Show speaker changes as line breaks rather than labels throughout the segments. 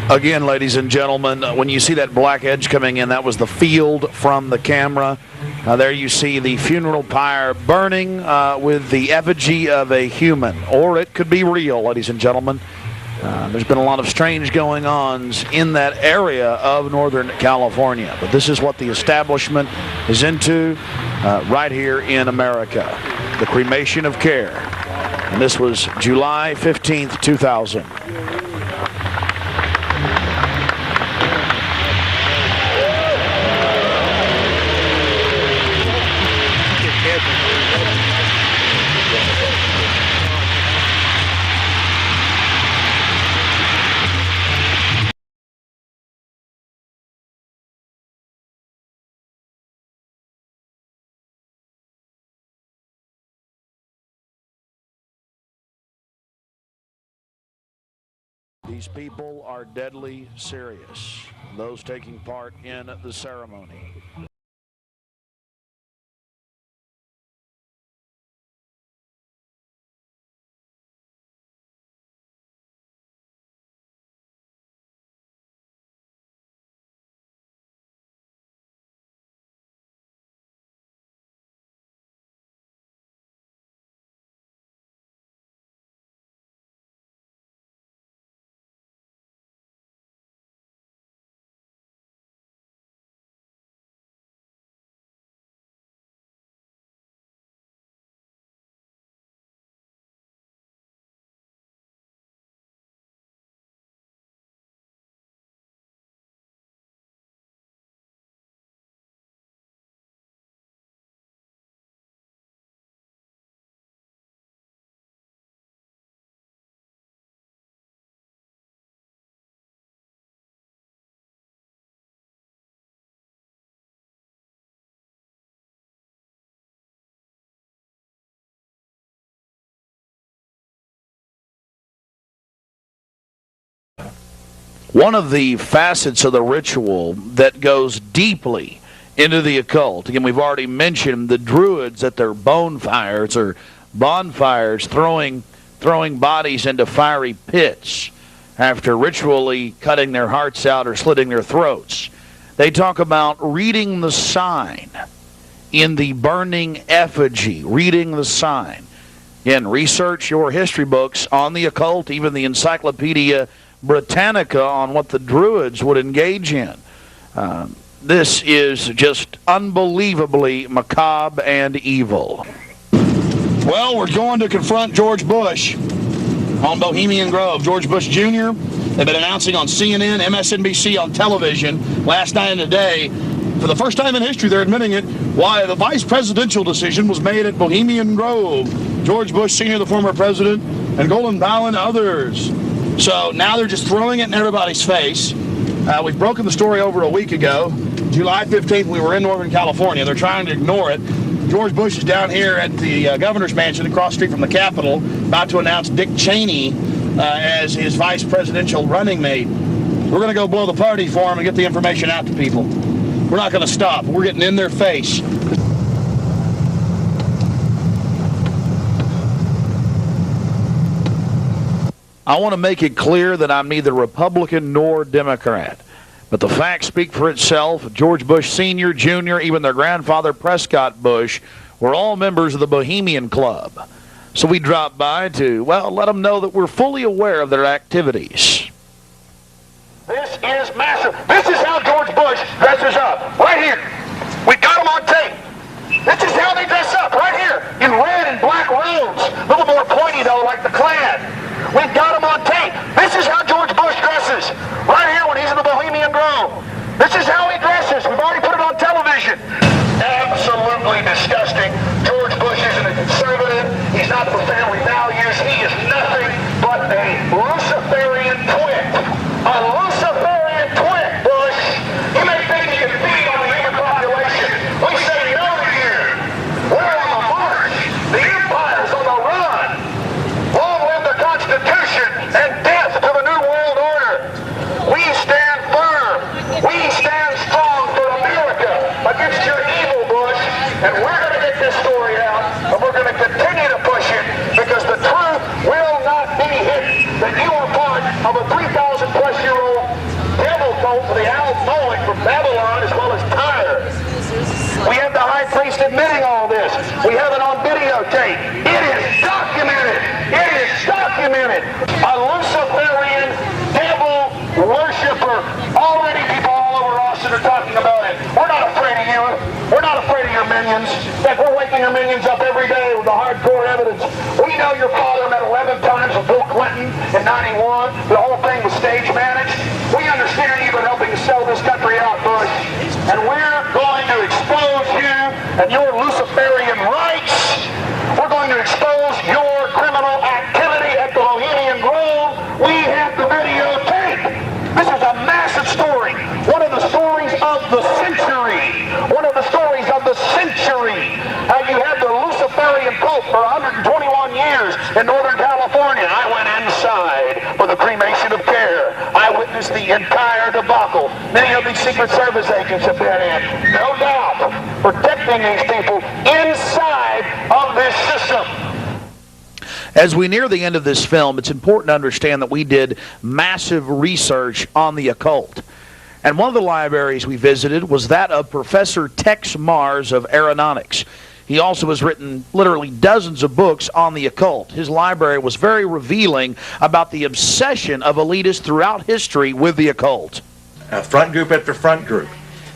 Again, ladies and gentlemen, when you see that black edge coming in, that was the field from the camera. There you see the funeral pyre burning with the effigy of a human, or it could be real, ladies and gentlemen. There's been a lot of strange going-ons in that area of Northern California, but this is what the establishment is into right here in America, the cremation of care. And this was July 15th, 2000. These people are deadly serious, those taking part in the ceremony. One of the facets of the ritual that goes deeply into the occult, again, we've already mentioned the Druids at their bonfires or bonfires throwing bodies into fiery pits after ritually cutting their hearts out or slitting their throats. They talk about reading the sign in the burning effigy, reading the sign. Again, research your history books on the occult, even the Encyclopedia Britannica on what the Druids would engage in. This is just unbelievably macabre and evil. Well, we're going to confront George Bush on Bohemian Grove. George Bush Jr., they've been announcing on CNN, MSNBC on television last night and today. For the first time in history, they're admitting it, why the vice presidential decision was made at Bohemian Grove. George Bush Sr., the former president, and Colin Powell and others. So now they're just throwing it in everybody's face. We've broken the story over a week ago. July 15th, we were in Northern California. They're trying to ignore it. George Bush is down here at the governor's mansion across the street from the Capitol, about to announce Dick Cheney as his vice presidential running mate. We're going to go blow the party for him and get the information out to people. We're not going to stop. We're getting in their face. I want to make it clear that I'm neither Republican nor Democrat. But the facts speak for itself. George Bush Sr., Jr., even their grandfather Prescott Bush were all members of the Bohemian Club. So we dropped by to, well, let them know that we're fully aware of their activities.
This is massive. This is how George Bush dresses up. Right here. We got him on tape. This is how they dress up. Right here. In red and black robes. A little more pointy, though, like the Klan. We've got him on tape. This is how George Bush dresses. Right here when he's in the Bohemian Grove. This is how he dresses. We've already put it on television. Absolutely disgusting. George Bush isn't a conservative. He's not for family values. He is nothing but a Luciferian twit. A Luciferian twit, Bush. You may think you can feed on the human population. We say no to you. We're on the march. The empire's on the run. Long live the Constitution and death to the New World Order. We stand firm. We stand strong for America against your evil, Bush. And we're going to get this story out, and we're going to continue to push it because the truth will not be hidden that you are part of a 3,000-plus-year-old not afraid of your minions. In fact, we're waking your minions up every day with the hardcore evidence. We know your father met 11 times with Bill Clinton in 91. The whole thing was stage managed. We understand you've been helping to sell this country out, Bush. And we're going to expose you and your Luciferian rights. We're going to expose your criminal activity at the Bohemian Grove. We have the videotape. This is a massive story. One of the stories of the century. One of the stories of the century. How you had the Luciferian Pope for 121 years in Northern California. I went inside for the cremation of care. I witnessed the entire debacle. Many of these Secret Service agents have been in. No doubt. Protecting these people inside of this system.
As we near the end of this film, it's important to understand that we did massive research on the occult. And one of the libraries we visited was that of Professor Tex Mars of Aeronautics. He also has written literally dozens of books on the occult. His library was very revealing about the obsession of elitists throughout history with the occult.
Front group after front group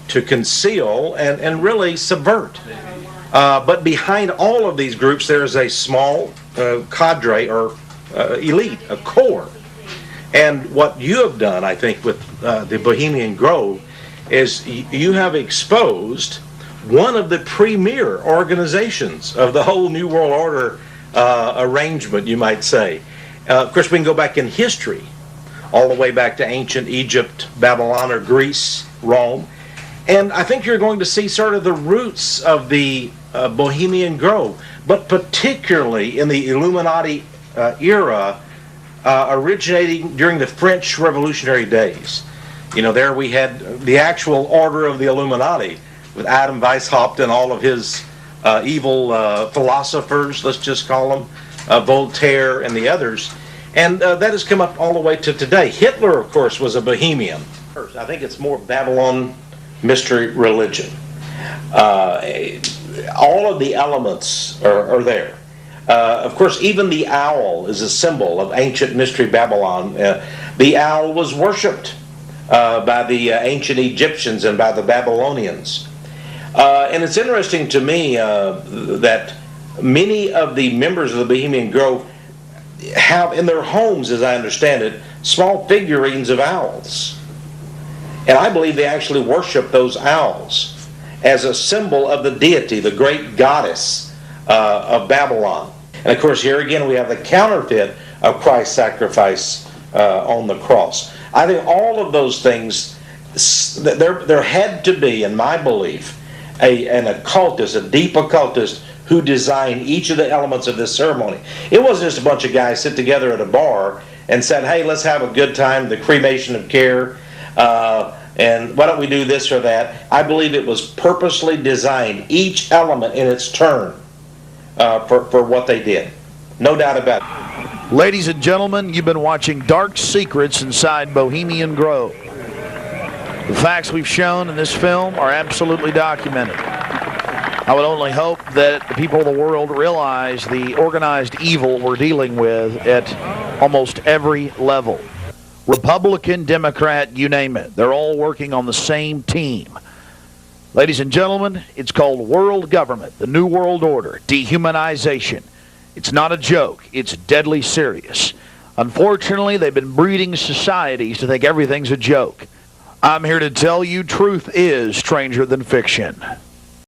to conceal and really subvert. But behind all of these groups, there is a small cadre or elite, a core. And what you have done, I think, with the Bohemian Grove is you have exposed one of the premier organizations of the whole New World Order arrangement, you might say. Of course, we can go back in history, all the way back to ancient Egypt, Babylon, or Greece, Rome. And I think you're going to see sort of the roots of the Bohemian Grove, but particularly in the Illuminati era, originating during the French Revolutionary days. You know, there we had the actual order of the Illuminati with Adam Weishaupt and all of his evil philosophers, let's just call them, Voltaire and the others. And that has come up all the way to today. Hitler, of course, was a Bohemian. I think it's more Babylon mystery religion. All of the elements are there. Of course, even the owl is a symbol of ancient mystery Babylon. The owl was worshipped by the ancient Egyptians and by the Babylonians. And it's interesting to me that many of the members of the Bohemian Grove have in their homes, as I understand it, small figurines of owls. And I believe they actually worship those owls as a symbol of the deity, the great goddess of Babylon. And of course, here again we have the counterfeit of Christ's sacrifice on the cross. I think all of those things, there had to be, in my belief, an occultist, a deep occultist, who designed each of the elements of this ceremony. It wasn't just a bunch of guys sit together at a bar and said, hey, let's have a good time, the cremation of care, and why don't we do this or that. I believe it was purposely designed, each element in its turn, for what they did. No doubt about it.
Ladies and gentlemen, you've been watching Dark Secrets Inside Bohemian Grove. The facts we've shown in this film are absolutely documented. I would only hope that the people of the world realize the organized evil we're dealing with at almost every level. Republican, Democrat, you name it. They're all working on the same team. Ladies and gentlemen, it's called world government, the New World Order, dehumanization. It's not a joke. It's deadly serious. Unfortunately, they've been breeding societies to think everything's a joke. I'm here to tell you truth is stranger than fiction.